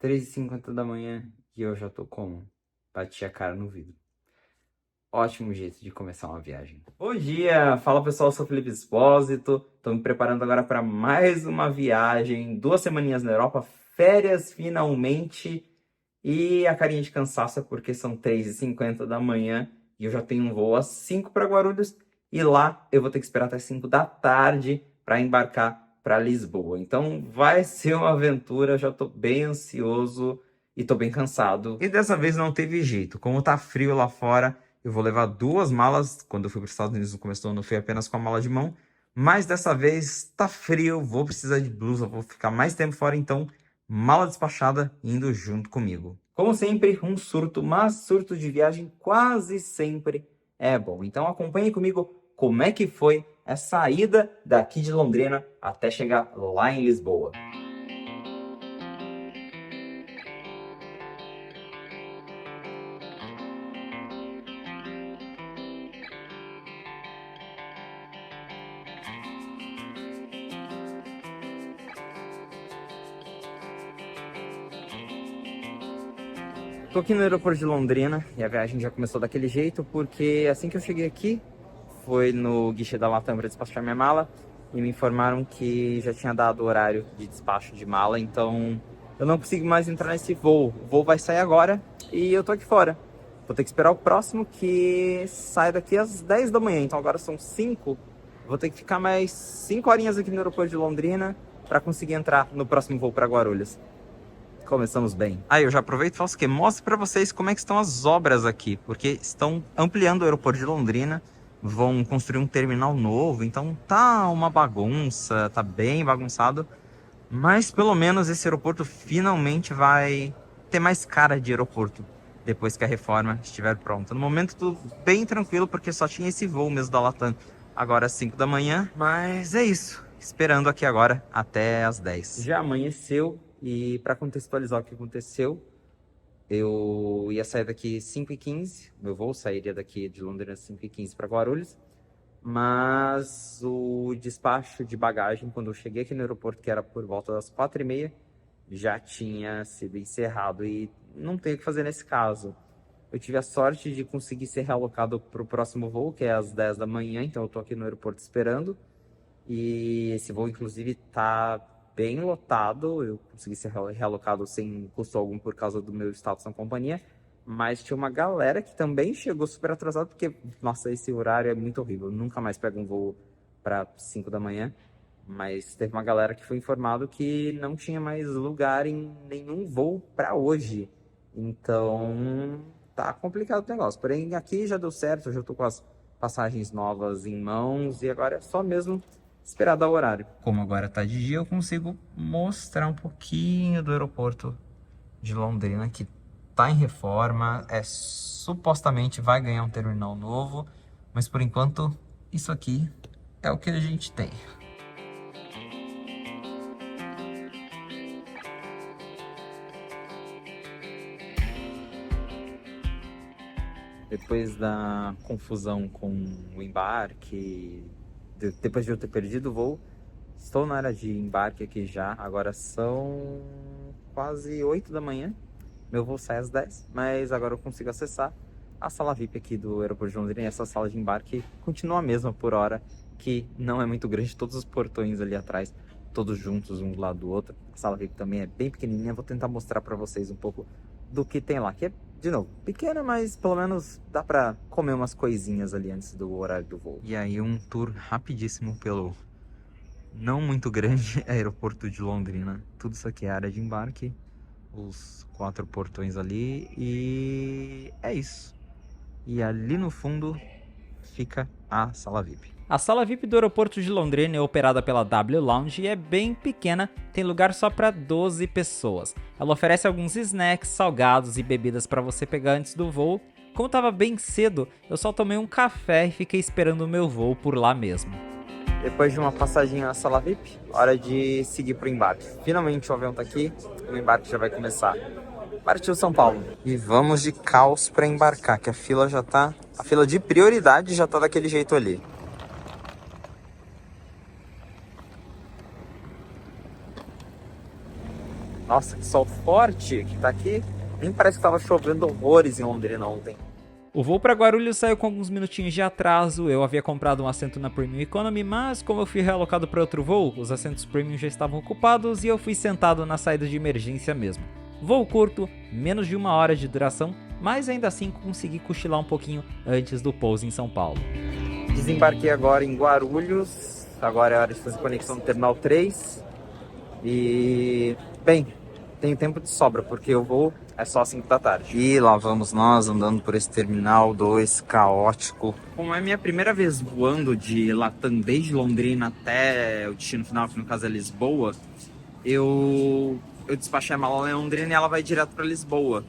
3h50 da manhã e eu já tô como? Bati a cara no vidro. Ótimo jeito de começar uma viagem. Bom dia! Fala pessoal, eu sou o Felipe Espósito. Tô me preparando agora para mais uma viagem. 2 semaninhas na Europa, férias finalmente. E a carinha de cansaço é porque são 3h50 da manhã e eu já tenho um voo às 5 para Guarulhos. E lá eu vou ter que esperar até 5 da tarde para embarcar para Lisboa. Então vai ser uma aventura, eu já tô bem ansioso e tô bem cansado. E dessa vez não teve jeito. Como tá frio lá fora, eu vou levar 2 malas. Quando eu fui para os Estados Unidos no começo do ano, eu fui apenas com a mala de mão. Mas dessa vez tá frio, vou precisar de blusa, vou ficar mais tempo fora, então mala despachada indo junto comigo. Como sempre, um surto, mas surto de viagem quase sempre é bom. Então acompanhe comigo como é que foi essa ida daqui de Londrina até chegar lá em Lisboa. Tô aqui no aeroporto de Londrina e a viagem já começou daquele jeito, porque assim que eu cheguei aqui, foi no guichê da Latam para despachar minha mala e me informaram que já tinha dado o horário de despacho de mala, então eu não consigo mais entrar nesse voo. O voo vai sair agora e eu tô aqui fora. Vou ter que esperar o próximo que sai daqui às 10 da manhã, então agora são 5. Vou ter que ficar mais 5 horinhas aqui no aeroporto de Londrina para conseguir entrar no próximo voo para Guarulhos. Começamos bem. Aí eu já aproveito e faço o quê? Mostro para vocês como é que estão as obras aqui, porque estão ampliando o aeroporto de Londrina, vão construir um terminal novo, então tá uma bagunça, tá bem bagunçado, mas pelo menos esse aeroporto finalmente vai ter mais cara de aeroporto depois que a reforma estiver pronta. No momento tudo bem tranquilo, porque só tinha esse voo mesmo da Latam agora às 5 da manhã, mas é isso, esperando aqui agora até às 10. Já amanheceu. E para contextualizar o que aconteceu, eu ia sair daqui 5h15, meu voo sairia daqui de Londrina às 5h15 para Guarulhos, mas o despacho de bagagem, quando eu cheguei aqui no aeroporto, que era por volta das 4h30, já tinha sido encerrado e não tem o que fazer nesse caso. Eu tive a sorte de conseguir ser realocado para o próximo voo, que é às 10 da manhã, então eu estou aqui no aeroporto esperando. E esse voo, inclusive, tá bem lotado. Eu consegui ser realocado sem custo algum por causa do meu status na companhia. Mas tinha uma galera que também chegou super atrasada, porque, nossa, esse horário é muito horrível. Eu nunca mais pego um voo para 5 da manhã. Mas teve uma galera que foi informado que não tinha mais lugar em nenhum voo para hoje. Então, tá complicado o negócio. Porém, aqui já deu certo, eu já tô com as passagens novas em mãos e agora é só mesmo esperar dar o horário. Como agora tá de dia, eu consigo mostrar um pouquinho do aeroporto de Londrina, que tá em reforma, supostamente vai ganhar um terminal novo, mas por enquanto isso aqui é o que a gente tem. Depois da confusão com o embarque, depois de eu ter perdido o voo, estou na área de embarque aqui já. Agora são quase 8 da manhã. Meu voo sai às 10, mas agora eu consigo acessar a sala VIP aqui do aeroporto de Londrina. E essa sala de embarque continua a mesma por hora, que não é muito grande. Todos os portões ali atrás, todos juntos, um do lado do outro. A sala VIP também é bem pequenininha. Vou tentar mostrar para vocês um pouco do que tem lá, que é, de novo, pequena, mas pelo menos dá para comer umas coisinhas ali antes do horário do voo. E aí um tour rapidíssimo pelo não muito grande aeroporto de Londrina. Tudo isso aqui é área de embarque, os 4 portões ali, e é isso. E ali no fundo fica a sala VIP. A sala VIP do aeroporto de Londrina é operada pela W Lounge e é bem pequena, tem lugar só para 12 pessoas. Ela oferece alguns snacks, salgados e bebidas para você pegar antes do voo. Como estava bem cedo, eu só tomei um café e fiquei esperando o meu voo por lá mesmo. Depois de uma passadinha na sala VIP, hora de seguir pro embarque. Finalmente o avião tá aqui, o embarque já vai começar. Partiu São Paulo. E vamos de caos para embarcar, que a fila já tá... A fila de prioridade já tá daquele jeito ali. Nossa, que sol forte que tá aqui. Nem parece que tava chovendo horrores em Londrina ontem. O voo para Guarulhos saiu com alguns minutinhos de atraso. Eu havia comprado um assento na Premium Economy, mas como eu fui realocado para outro voo, os assentos Premium já estavam ocupados e eu fui sentado na saída de emergência mesmo. Voo curto, menos de 1 hora de duração, mas ainda assim consegui cochilar um pouquinho antes do pouso em São Paulo. Desembarquei agora em Guarulhos. Agora é hora de fazer conexão no Terminal 3. E, bem, tenho tempo de sobra, porque o voo é só às 5 da tarde. E lá vamos nós andando por esse Terminal 2 caótico. Como é minha primeira vez voando de Latam desde Londrina até o destino final, que no caso é Lisboa, eu despachei a mala lá em Londrina e ela vai direto para Lisboa.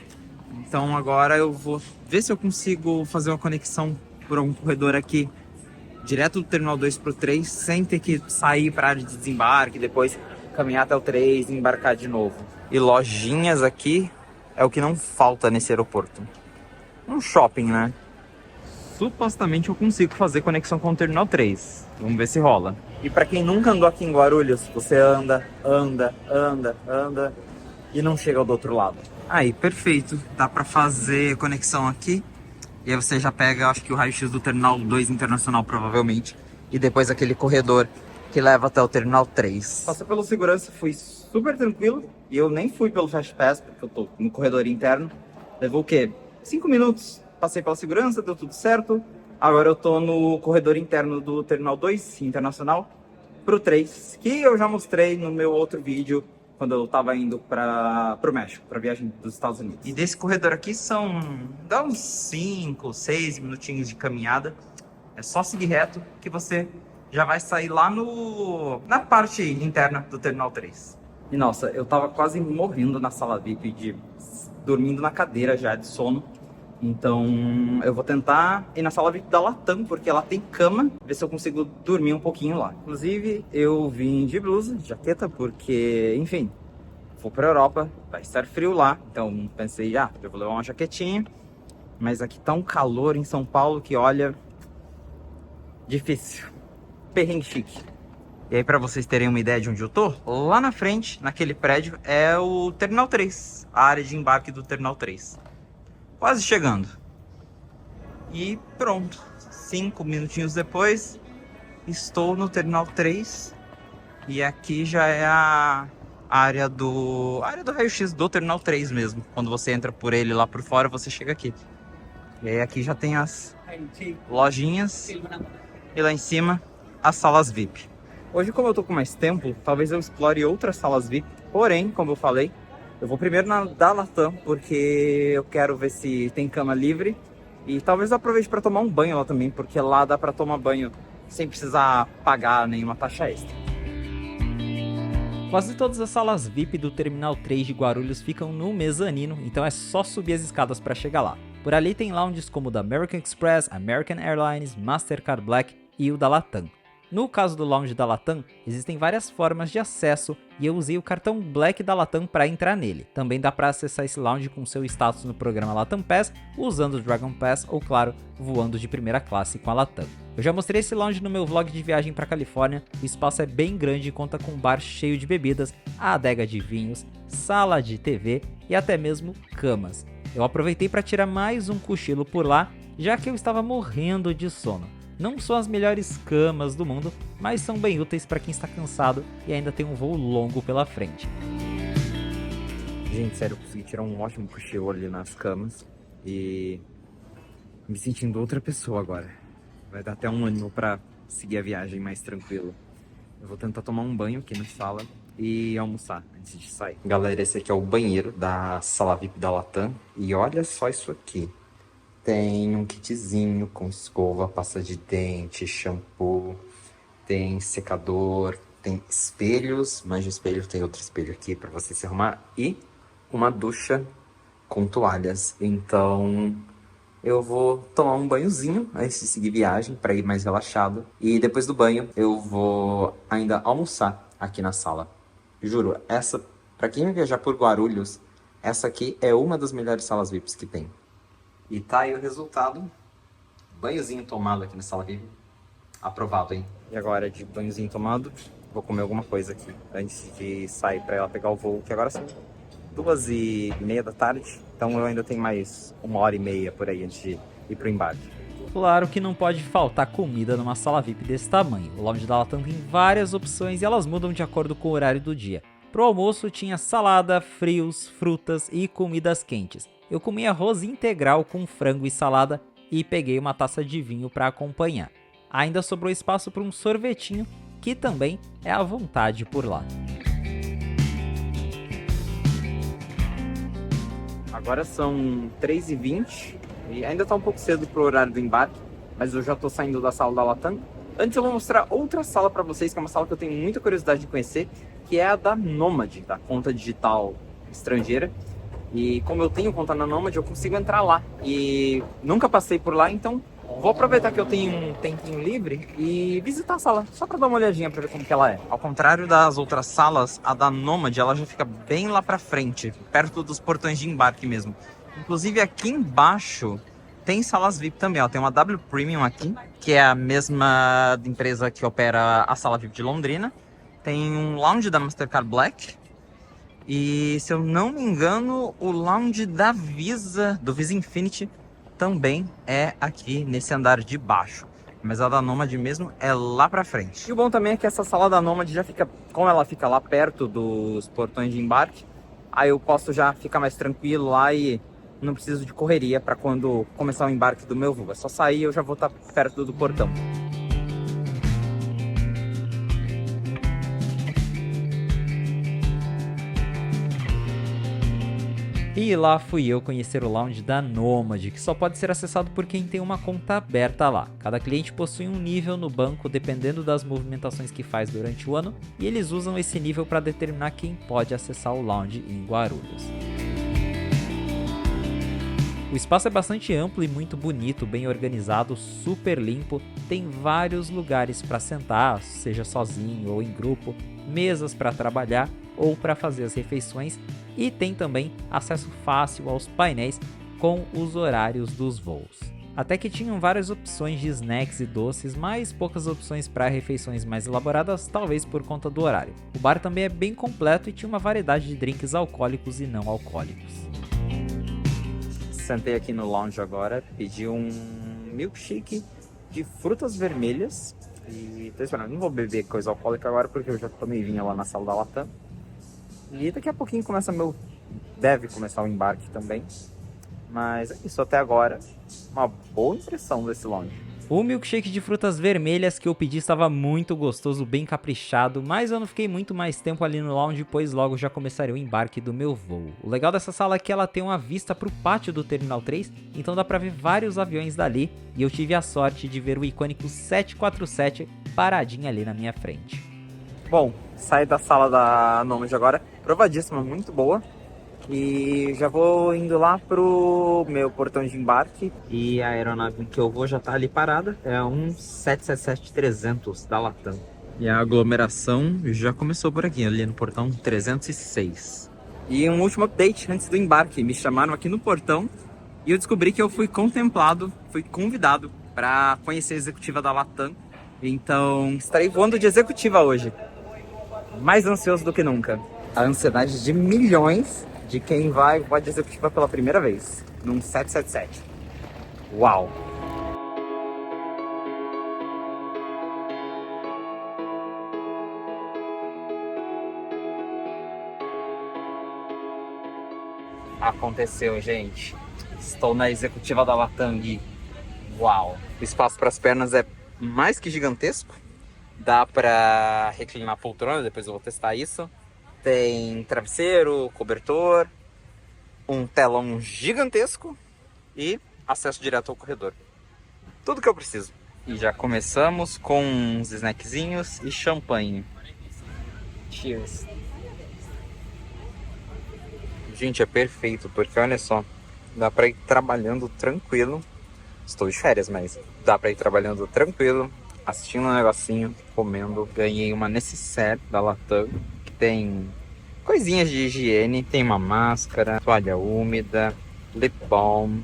Então agora eu vou ver se eu consigo fazer uma conexão por algum corredor aqui, direto do Terminal 2 pro 3, sem ter que sair para a área de desembarque, depois caminhar até o 3 e embarcar de novo. E lojinhas aqui é o que não falta nesse aeroporto. Um shopping, né? Supostamente eu consigo fazer conexão com o Terminal 3. Vamos ver se rola. E para quem nunca andou aqui em Guarulhos, você anda e não chega do outro lado. Aí, perfeito. Dá para fazer conexão aqui. E aí você já pega, acho que o raio-x do Terminal 2 Internacional, provavelmente. E depois aquele corredor que leva até o Terminal 3. Passei pelo segurança, fui super tranquilo. E eu nem fui pelo Fast Pass, porque eu tô no corredor interno. Levou o quê? 5 minutos. Passei pela segurança, deu tudo certo. Agora eu tô no corredor interno do Terminal 2 Internacional pro 3, que eu já mostrei no meu outro vídeo, quando eu tava indo pro México, pra viagem dos Estados Unidos. E desse corredor aqui dá uns 5, 6 minutinhos de caminhada. É só seguir reto que você já vai sair lá na parte interna do Terminal 3. E nossa, eu tava quase morrendo na sala VIP, dormindo na cadeira já de sono. Então eu vou tentar ir na sala VIP da Latam, porque ela tem cama, ver se eu consigo dormir um pouquinho lá. Inclusive eu vim de blusa, de jaqueta, porque, enfim, vou pra Europa, vai estar frio lá. Então pensei, eu vou levar uma jaquetinha. Mas aqui tá um calor em São Paulo que, olha, difícil. Perrengue chique. E aí, pra vocês terem uma ideia de onde eu tô, lá na frente, naquele prédio, é o Terminal 3, a área de embarque do Terminal 3. Quase chegando. E pronto. 5 minutinhos depois, estou no Terminal 3. E aqui já é a área do raio-x do Terminal 3 mesmo. Quando você entra por ele lá por fora, você chega aqui. E aí aqui já tem as lojinhas. E lá em cima, as salas VIP. Hoje, como eu tô com mais tempo, talvez eu explore outras salas VIP. Porém, como eu falei, eu vou primeiro na da Latam, porque eu quero ver se tem cama livre. E talvez eu aproveite para tomar um banho lá também, porque lá dá para tomar banho sem precisar pagar nenhuma taxa extra. Quase todas as salas VIP do Terminal 3 de Guarulhos ficam no mezanino, então é só subir as escadas para chegar lá. Por ali tem lounges como o da American Express, American Airlines, Mastercard Black e o da Latam. No caso do lounge da Latam, existem várias formas de acesso e eu usei o cartão Black da Latam para entrar nele. Também dá para acessar esse lounge com seu status no programa Latam Pass, usando o Dragon Pass ou, claro, voando de primeira classe com a Latam. Eu já mostrei esse lounge no meu vlog de viagem para Califórnia, o espaço é bem grande e conta com um bar cheio de bebidas, a adega de vinhos, sala de TV e até mesmo camas. Eu aproveitei para tirar mais um cochilo por lá, já que eu estava morrendo de sono. Não são as melhores camas do mundo, mas são bem úteis para quem está cansado e ainda tem um voo longo pela frente. Gente, sério, eu consegui tirar um ótimo cochilo ali nas camas e me sentindo outra pessoa agora. Vai dar até um ânimo para seguir a viagem mais tranquilo. Eu vou tentar tomar um banho aqui na sala e almoçar antes de sair. Galera, esse aqui é o banheiro da sala VIP da Latam e olha só isso aqui. Tem um kitzinho com escova, pasta de dente, shampoo, tem secador, tem espelhos, mais de espelho, tem outro espelho aqui para você se arrumar e uma ducha com toalhas. Então eu vou tomar um banhozinho antes de seguir viagem para ir mais relaxado e depois do banho eu vou ainda almoçar aqui na sala. Juro, para quem viajar por Guarulhos, essa aqui é uma das melhores salas VIPs que tem. E tá aí o resultado. Banhozinho tomado aqui na sala VIP. Aprovado, hein? E agora, de banhozinho tomado, vou comer alguma coisa aqui antes de sair pra ela pegar o voo, que agora sim 2h30 da tarde, então eu ainda tenho mais 1h30 por aí antes de ir pro embarque. Claro que não pode faltar comida numa sala VIP desse tamanho. O lounge da Latam tem várias opções e elas mudam de acordo com o horário do dia. Pro almoço tinha salada, frios, frutas e comidas quentes. Eu comi arroz integral com frango e salada e peguei uma taça de vinho para acompanhar. Ainda sobrou espaço para um sorvetinho, que também é à vontade por lá. Agora são 3h20 e ainda tá um pouco cedo pro horário do embarque, mas eu já tô saindo da sala da Latam. Antes eu vou mostrar outra sala para vocês, que é uma sala que eu tenho muita curiosidade de conhecer, que é a da Nomad, da conta digital estrangeira. E como eu tenho conta na Nomad, eu consigo entrar lá. E nunca passei por lá, então vou aproveitar que eu tenho um tempinho livre e visitar a sala, só para dar uma olhadinha para ver como que ela é. Ao contrário das outras salas, a da Nomad, ela já fica bem lá para frente, perto dos portões de embarque mesmo. Inclusive aqui embaixo tem salas VIP também, ó. Tem uma W Premium aqui, que é a mesma empresa que opera a sala VIP de Londrina. Tem um lounge da Mastercard Black. E, se eu não me engano, o lounge da Visa, do Visa Infinity, também é aqui nesse andar de baixo. Mas a da Nomad mesmo é lá pra frente. E o bom também é que essa sala da Nomad já fica, como ela fica lá perto dos portões de embarque, aí eu posso já ficar mais tranquilo lá e não preciso de correria para quando começar o embarque do meu voo. É só sair e eu já vou estar perto do portão. E lá fui eu conhecer o lounge da Nomad, que só pode ser acessado por quem tem uma conta aberta lá. Cada cliente possui um nível no banco dependendo das movimentações que faz durante o ano, e eles usam esse nível para determinar quem pode acessar o lounge em Guarulhos. O espaço é bastante amplo e muito bonito, bem organizado, super limpo, tem vários lugares para sentar, seja sozinho ou em grupo, mesas para trabalhar ou para fazer as refeições, e tem também acesso fácil aos painéis com os horários dos voos. Até que tinham várias opções de snacks e doces, mas poucas opções para refeições mais elaboradas, talvez por conta do horário. O bar também é bem completo e tinha uma variedade de drinks alcoólicos e não alcoólicos. Sentei aqui no lounge agora, pedi um milkshake de frutas vermelhas e tô esperando. Não vou beber coisa alcoólica agora porque eu já tomei vinho lá na sala da Latam. E daqui a pouquinho deve começar o embarque também. Mas é isso, até agora, uma boa impressão desse lounge. O milkshake de frutas vermelhas que eu pedi estava muito gostoso, bem caprichado, mas eu não fiquei muito mais tempo ali no lounge, pois logo já começaria o embarque do meu voo. O legal dessa sala é que ela tem uma vista para o pátio do Terminal 3, então dá para ver vários aviões dali, e eu tive a sorte de ver o icônico 747 paradinho ali na minha frente. Bom, saí da sala da Nomad agora, provadíssima, muito boa. E já vou indo lá pro meu portão de embarque. E a aeronave que eu vou já tá ali parada. É um 777-300 da Latam. E a aglomeração já começou por aqui, ali no portão 306. E um último update antes do embarque. Me chamaram aqui no portão e eu descobri que eu fui convidado para conhecer a executiva da Latam. Então, estarei voando de executiva hoje. Mais ansioso do que nunca. A ansiedade de milhões de quem vai de executiva pela primeira vez, num 777. Uau! Aconteceu, gente. Estou na executiva da Latam e uau! O espaço para as pernas é mais que gigantesco. Dá para reclinar a poltrona, depois eu vou testar isso. Tem travesseiro, cobertor, um telão gigantesco e acesso direto ao corredor. Tudo que eu preciso. E já começamos com uns snackzinhos e champanhe. Cheers. Gente, é perfeito, porque olha só, dá pra ir trabalhando tranquilo. Estou de férias, mas dá pra ir trabalhando tranquilo, assistindo um negocinho, comendo. Ganhei uma necessaire da Latam, que tem coisinhas de higiene, tem uma máscara, toalha úmida, lip balm,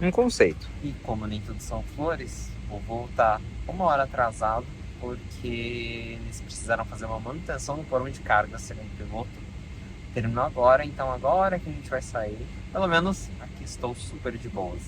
um conceito. E como nem tudo são flores, vou voltar 1 hora atrasado, porque eles precisaram fazer uma manutenção no porão de carga, segundo o piloto. terminou agora, então agora que a gente vai sair. Pelo menos aqui estou super de boas.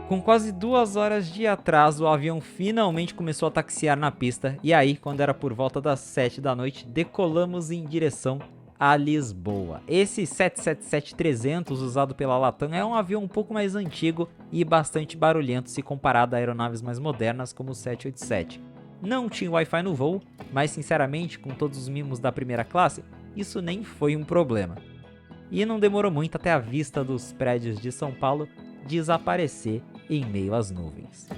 Com quase 2 horas de atraso, o avião finalmente começou a taxiar na pista, e aí, quando era por volta das 7 da noite, decolamos em direção a Lisboa. Esse 777-300 usado pela Latam é um avião um pouco mais antigo e bastante barulhento se comparado a aeronaves mais modernas como o 787. Não tinha Wi-Fi no voo, mas sinceramente, com todos os mimos da primeira classe, isso nem foi um problema. E não demorou muito até a vista dos prédios de São Paulo desaparecer em meio às nuvens.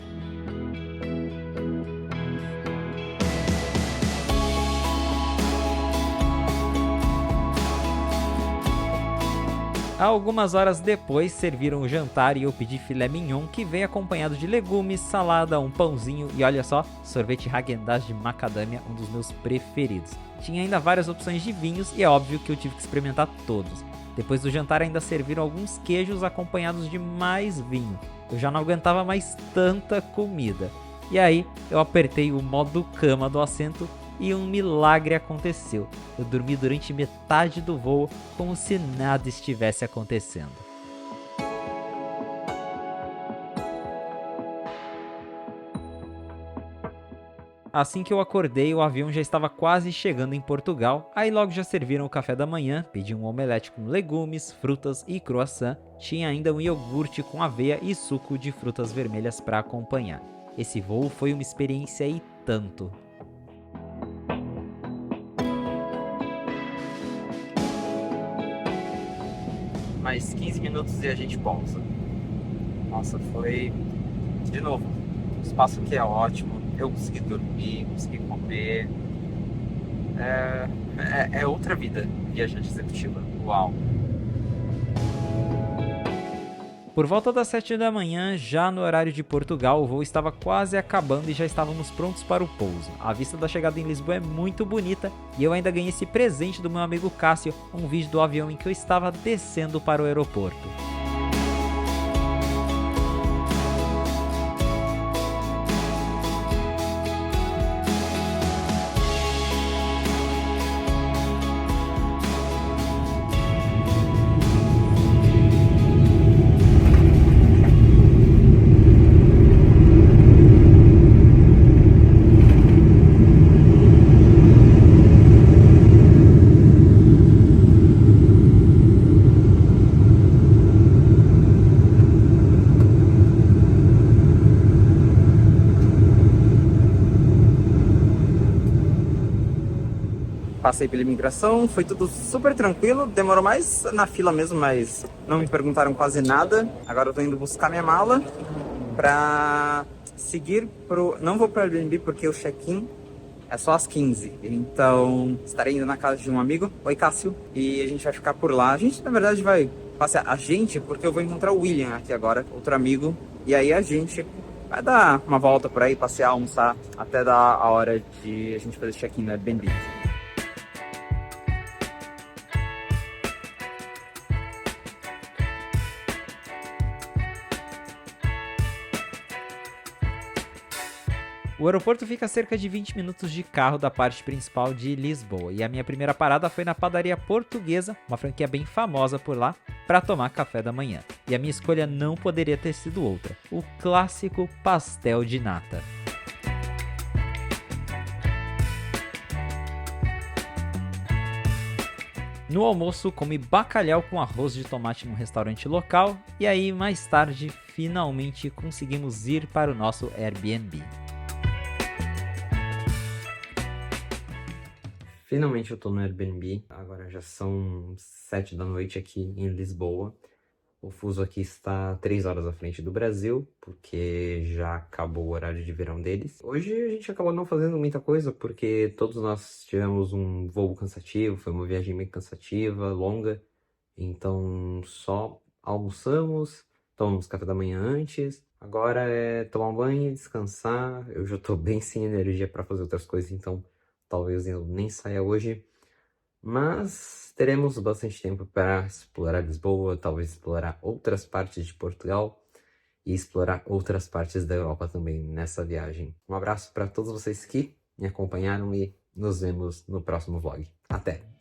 Algumas horas depois, serviram o jantar e eu pedi filé mignon, que veio acompanhado de legumes, salada, um pãozinho e olha só, sorvete Häagen-Dazs de macadâmia, um dos meus preferidos. Tinha ainda várias opções de vinhos e é óbvio que eu tive que experimentar todos. Depois do jantar ainda serviram alguns queijos acompanhados de mais vinho. Eu já não aguentava mais tanta comida. E aí eu apertei o modo cama do assento e um milagre aconteceu. Eu dormi durante metade do voo como se nada estivesse acontecendo. Assim que eu acordei, o avião já estava quase chegando em Portugal, aí logo já serviram o café da manhã, pedi um omelete com legumes, frutas e croissant, tinha ainda um iogurte com aveia e suco de frutas vermelhas para acompanhar. Esse voo foi uma experiência e tanto. Mais 15 minutos e a gente pousa. Nossa, foi... De novo, o espaço aqui é ótimo. Eu consegui dormir, consegui comer. É outra vida, viajante executiva. Uau! Por volta das 7 da manhã, já no horário de Portugal, o voo estava quase acabando e já estávamos prontos para o pouso. A vista da chegada em Lisboa é muito bonita e eu ainda ganhei esse presente do meu amigo Cássio, um vídeo do avião em que eu estava descendo para o aeroporto. Passei pela imigração, foi tudo super tranquilo, demorou mais na fila mesmo, mas não me perguntaram quase nada. Agora eu tô indo buscar minha mala pra seguir pro... Não vou pro Airbnb porque o check-in é só às 15, então estarei indo na casa de um amigo, oi Cássio, e a gente vai ficar por lá. A gente na verdade vai passear, porque eu vou encontrar o William aqui agora, outro amigo, e aí a gente vai dar uma volta por aí, passear, almoçar, até dar a hora de a gente fazer check-in no Airbnb. O aeroporto fica a cerca de 20 minutos de carro da parte principal de Lisboa, e a minha primeira parada foi na padaria portuguesa, uma franquia bem famosa por lá, para tomar café da manhã. E a minha escolha não poderia ter sido outra, o clássico pastel de nata. No almoço, comi bacalhau com arroz de tomate num restaurante local, e aí mais tarde, finalmente conseguimos ir para o nosso Airbnb. Finalmente eu tô no Airbnb, agora já são 7 da noite aqui em Lisboa. O fuso aqui está 3 horas à frente do Brasil, porque já acabou o horário de verão deles. Hoje a gente acabou não fazendo muita coisa, porque todos nós tivemos um voo cansativo, foi uma viagem bem cansativa, longa. Então só almoçamos, tomamos café da manhã antes. Agora é tomar um banho, descansar. Eu já tô bem sem energia para fazer outras coisas, então talvez eu nem saia hoje. Mas teremos bastante tempo para explorar Lisboa, talvez explorar outras partes de Portugal e explorar outras partes da Europa também nessa viagem. Um abraço para todos vocês que me acompanharam e nos vemos no próximo vlog. Até!